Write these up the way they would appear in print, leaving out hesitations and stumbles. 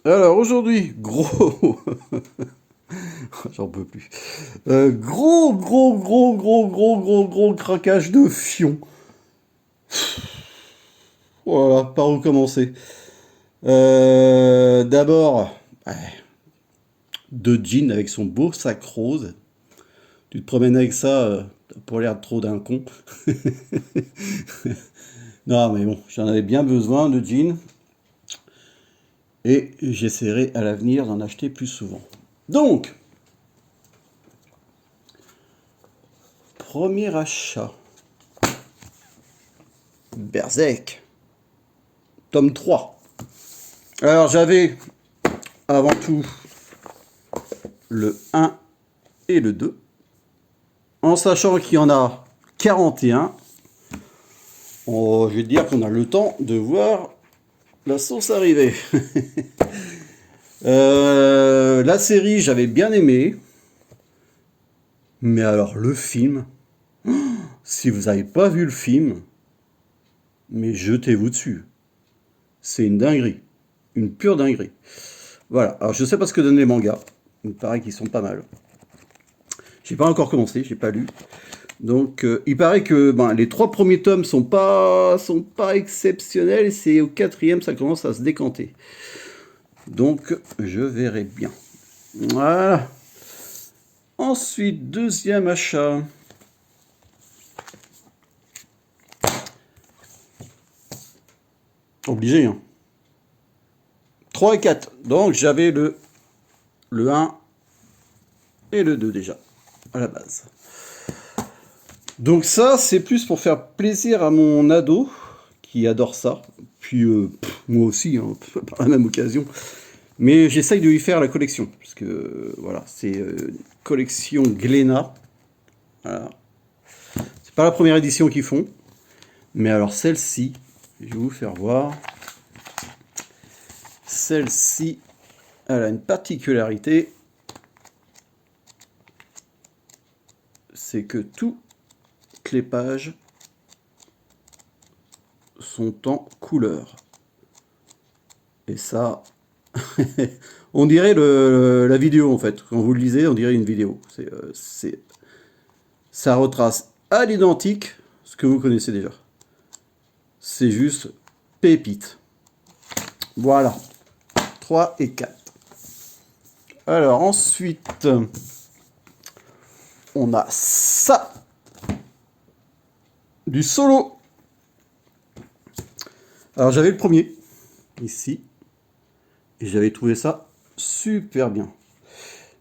Alors aujourd'hui, gros, j'en peux plus. Gros craquage de fion. Voilà, par où commencer? D'abord, ouais, de jean avec son beau sac rose. Tu te promènes avec ça, t'as pas l'air trop d'un con. Non, mais bon, j'en avais bien besoin de jean. Et j'essaierai à l'avenir d'en acheter plus souvent. Donc, premier achat. Berserk, tome 3. Alors j'avais avant tout le 1 et le 2, en sachant qu'il y en a 41. Je vais te dire qu'on a le temps de voir la sauce arriver. La série, j'avais bien aimé. Mais alors le film, si vous n'avez pas vu le film, mais jetez-vous dessus. C'est une dinguerie. Une pure dinguerie. Voilà. Alors je sais pas ce que donnent les mangas. Il me paraît qu'ils sont pas mal. J'ai pas encore commencé, j'ai pas lu. Donc il paraît que les 3 premiers tomes sont pas exceptionnels. C'est au 4e ça commence à se décanter. Donc je verrai bien. Voilà. Ensuite, deuxième achat. Obligé, hein. 3 et 4. Donc j'avais le 1 et le 2 déjà, à la base. Donc ça, c'est plus pour faire plaisir à mon ado, qui adore ça. Puis moi aussi, hein, par la même occasion. Mais j'essaye de lui faire la collection, parce que voilà, c'est collection Glénat. Voilà. C'est pas la première édition qu'ils font, mais alors celle-ci, je vais vous faire voir. Celle-ci, elle a une particularité, c'est que toutes les pages sont en couleur. Et ça, on dirait la vidéo en fait. Quand vous le lisez, on dirait une vidéo. Ça retrace à l'identique ce que vous connaissez déjà. C'est juste pépite. Voilà. 3 et 4. Alors ensuite, on a ça. Du solo. Alors j'avais le premier, ici. Et j'avais trouvé ça super bien.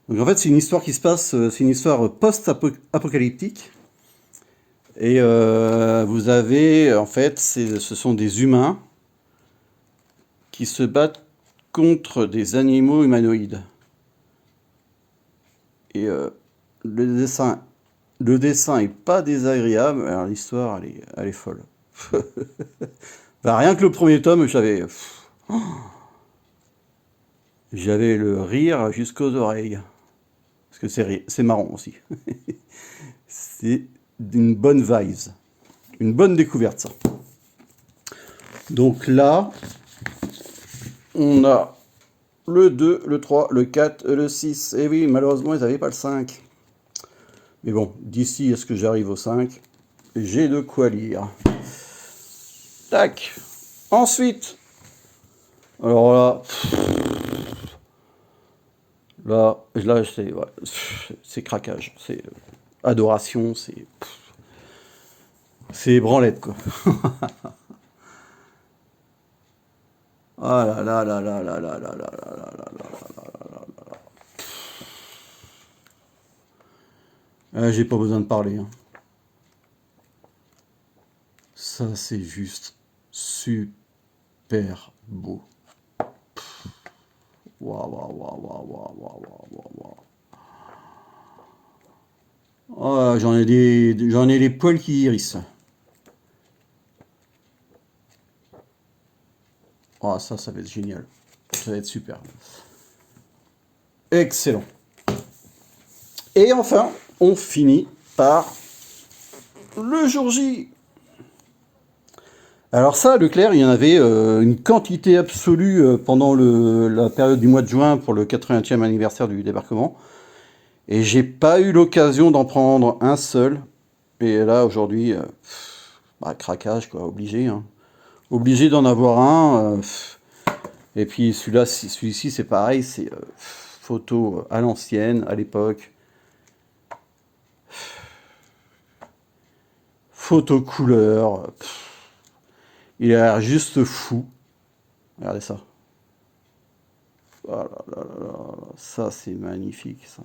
Donc en fait, c'est une histoire qui se passe, c'est une histoire post-apocalyptique. Et vous avez, en fait, ce sont des humains qui se battent contre des animaux humanoïdes. Et le dessin est pas désagréable. Alors l'histoire, elle est folle. Rien que le premier tome, j'avais le rire jusqu'aux oreilles. Parce que c'est marrant aussi. C'est d'une bonne vibes. Une bonne découverte, ça. Donc là, on a le 2, le 3, le 4, le 6. Et oui, malheureusement, ils n'avaient pas le 5. Mais bon, d'ici à ce que j'arrive au 5, j'ai de quoi lire. Tac. Ensuite, alors là c'est craquage, c'est adoration, c'est branlette quoi. Ah là là là là là là là là là là là là là. J'ai pas besoin de parler, hein. Ça c'est juste super beau. Waouh waouh waouh waouh waouh waouh waouh waouh. Oh, j'en ai les poils qui hérissent. Oh, ça va être génial. Ça va être super. Excellent. Et enfin, on finit par le jour J. Alors ça, Leclerc, il y en avait une quantité absolue pendant la période du mois de juin pour le 80e anniversaire du débarquement. Et j'ai pas eu l'occasion d'en prendre un seul. Et là, aujourd'hui, bah, craquage, quoi, obligé, hein. Obligé d'en avoir un. Et puis celui-là, celui-ci, c'est pareil, c'est photo à l'ancienne, à l'époque. Photo couleur. Il a l'air juste fou. Regardez ça. Oh là là là là, ça c'est magnifique ça.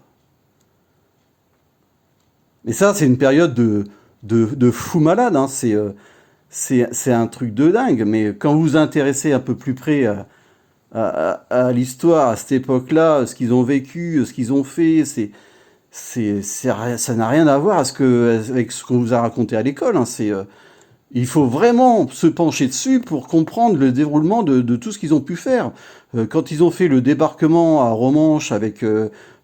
Mais ça c'est une période de fou malade, hein. C'est un truc de dingue. Mais quand vous vous intéressez un peu plus près à l'histoire, à cette époque-là, ce qu'ils ont vécu, ce qu'ils ont fait, ça n'a rien à voir avec ce qu'on vous a raconté à l'école, hein. Il faut vraiment se pencher dessus pour comprendre le déroulement de tout ce qu'ils ont pu faire. Quand ils ont fait le débarquement à Romanche avec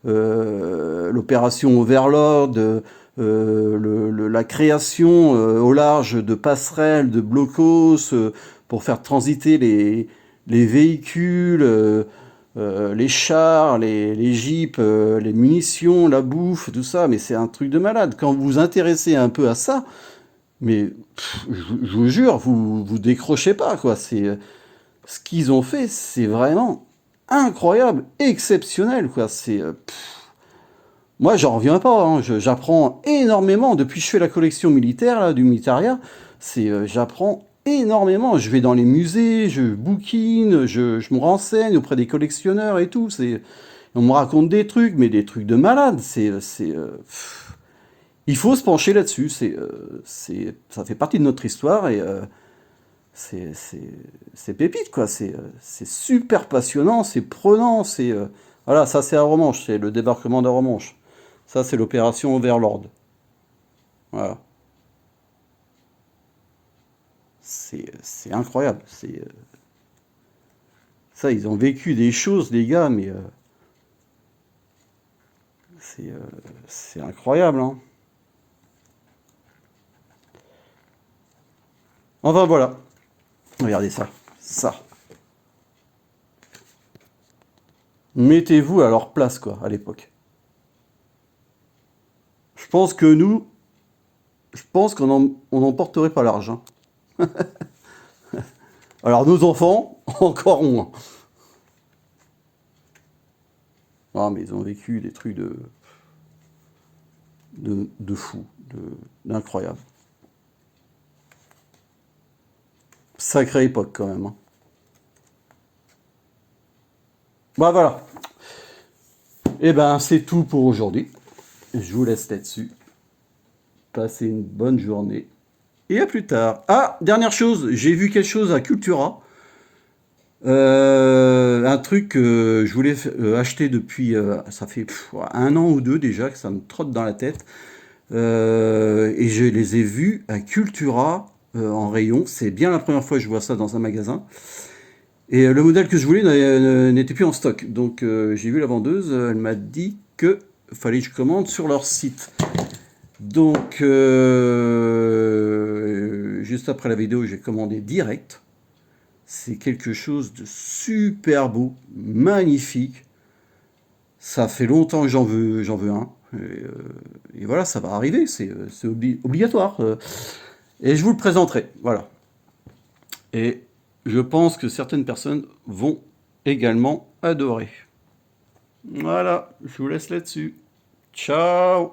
l'opération Overlord, la création au large de passerelles, de blocos pour faire transiter les véhicules, les chars, les jeeps, les munitions, la bouffe, tout ça, mais c'est un truc de malade. Quand vous vous intéressez un peu à ça, mais je vous jure, vous décrochez pas, quoi. Ce qu'ils ont fait, c'est vraiment incroyable, exceptionnel, quoi. Moi, j'en reviens pas, hein. J'apprends énormément depuis que je fais la collection militaire, là, du militaria. J'apprends énormément. Je vais dans les musées, je bouquine, je me renseigne auprès des collectionneurs et tout. On me raconte des trucs, mais des trucs de malade. Il faut se pencher là-dessus. Ça fait partie de notre histoire et c'est pépite, quoi. C'est super passionnant, c'est prenant. Voilà, ça c'est à Romanche, c'est le débarquement de Romanche. Ça c'est l'opération Overlord. Voilà, c'est incroyable. Ça, ils ont vécu des choses, les gars, mais c'est euh, c'est incroyable, hein. Enfin voilà, regardez ça, ça. Mettez-vous à leur place, quoi, à l'époque. Je pense que nous, je pense on n'en porterait pas large, hein. Alors nos enfants, encore moins. Ah, mais ils ont vécu des trucs de fou, d'incroyable. Sacrée époque quand même, hein. Bah voilà. Et ben c'est tout pour aujourd'hui. Je vous laisse là-dessus. Passez une bonne journée. Et à plus tard. Ah, dernière chose, j'ai vu quelque chose à Cultura. Un truc que je voulais acheter depuis, ça fait un an ou deux déjà que ça me trotte dans la tête. Et je les ai vus à Cultura en rayon. C'est bien la première fois que je vois ça dans un magasin. Et le modèle que je voulais n'était plus en stock. Donc j'ai vu la vendeuse, elle m'a dit que fallait que je commande sur leur site. Donc juste après la vidéo, j'ai commandé direct. C'est quelque chose de super beau, magnifique. Ça fait longtemps que j'en veux un. Et voilà, ça va arriver, c'est obligatoire. Et je vous le présenterai. Voilà. Et je pense que certaines personnes vont également adorer. Voilà, je vous laisse là-dessus. Ciao!